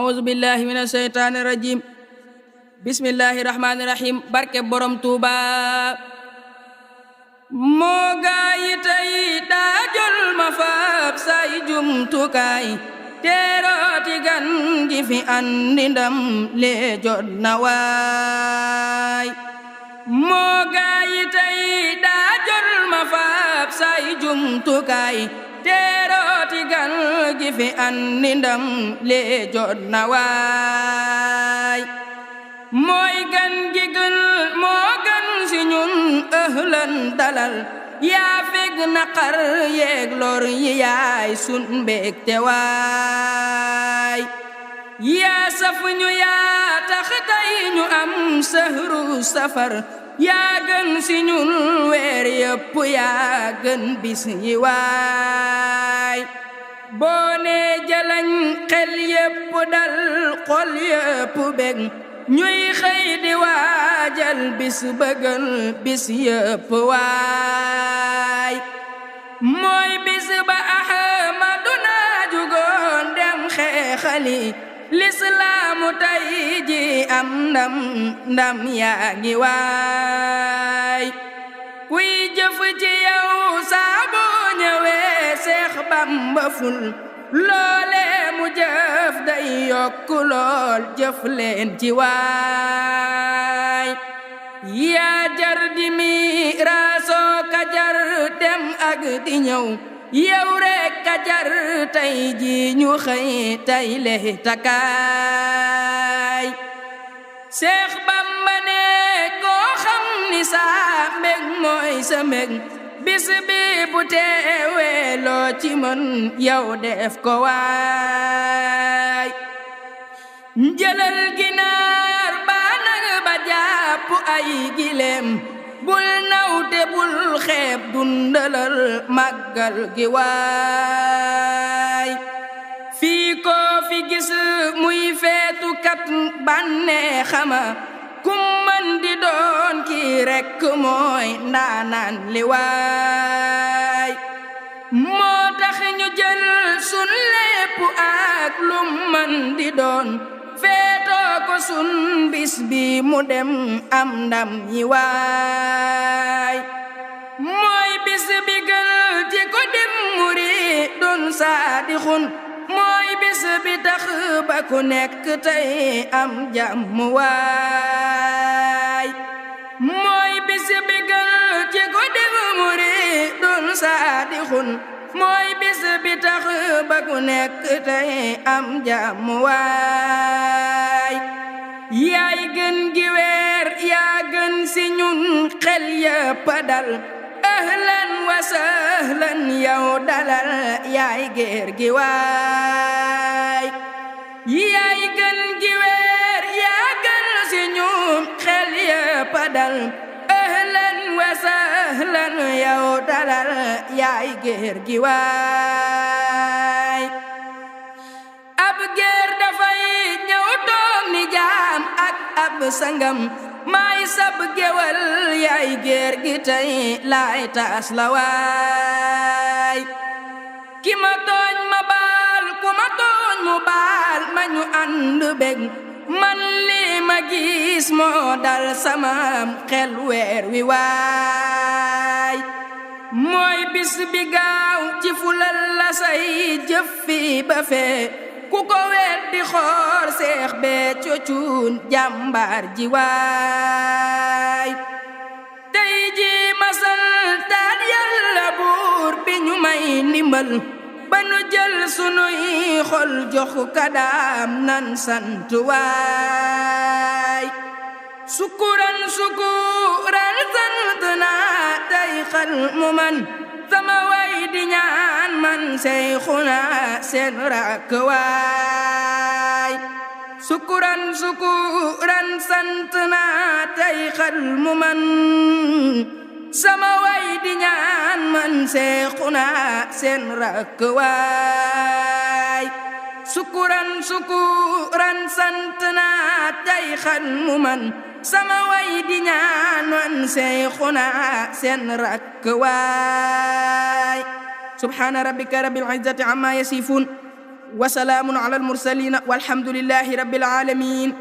أعوذ بالله من الشيطان الرجيم بسم الله الرحمن الرحيم barke borom Tuuba moo gaayi tey daa jël ma faab say jumtukaay teerooti gan gi fi andi ndam lee jot na waay moo gaayi tey daa jël ma faab say jumtukaay teerooti gan gi fi andi ndam lee jot na waay mooy gan gi gën moo gan si ñun ëhlan dalal yaa fekk naqar yeeg lor yi yaay sun mbégte waay yaa saf ñu yaa tax tey ñu am sahru safar yaa gën si ñun weer yëpp yaa gën bis yi waay boo nee jalañ xel yëpp dal xol yëpp bég ñuy xëy di waajal bis bëggal bis yëpp waay mooy bis ba Ahmaduna jugoon dem xeexali lislaamu tey ji am ndam yaa ngi waay kuy jëf ci yow saa boo ñëwee Seex Bamba ful loole mu jëf day yokk lool jëf leen ci waay yaa jar di miiraasoo ka jar dem ak di ñëw yow rek ka jar tey ji ñu xëy tey le takaay Seex Bamba ne koo xam ni saa mbég mooy sa mbég bis bi bu teewee loo ci mën yow def ko waay njëlal ginaar ba nag ba jàpp ay gileem bul naw te bul xeeb dundalal màggal gi waay fii ko fi gis muy feetu kat bànnee xama kum man di doon kii rekk mooy ndaanaan li waay moo tax ñu jël sun lépp ak lum man di doon feetoo ko sun bis bi mu dem am ndam yi waay mooy bis bi gën ci ko dim murid doon saadixun mooy bis bi tax ba ku nekk tey am jàmm waay mooy bis bi gën ci ko dim murid doon saadixun mooy bis bi tax ba ku nekk tey am jàmm waay yaay gën gi weer yaa gën si ñun xel yëpp dal ahlan wa sahlan yow dalal yaay géer gi waay yaay gën gi weer yaa gën si ñun xel yëpp dal ahlan wa sahlan yow dalal yaay géer gi waay ab géer dafay ñëw toog ni jaam ak ab sangam maay sab gewal yaay géer gi tey laay taas la waay ki ma tooñ ma baal ku ma tooñ mu baal ma ñu ànd bég man li ma gis moo dal samam xel weer wi waay mooy bis bi gaaw ci fulal la say jëf fi ba fee ku ko weet di xoor Seex Béthio Thioune jàmbaar ji waay tey ji masal taat Yàlla buur bi ñu may ndimbal ba nu jël sunuy xol jox kadaam nan sant waay sukuran sant naa tey xal mu man sama way di ñaan man Seyxuna seen rakk waay sukuran sant naa tey xal mu man sama way di ñaan man Seyxuna seen rakk waay sukuran sant naa tey xal mu man sama way di ñaan man Seyxuna seen rakk waay subhaana rabbika rabbil izzati amma yasifun wa salaamun ala almursalin walhamdulillahi rabbil alamin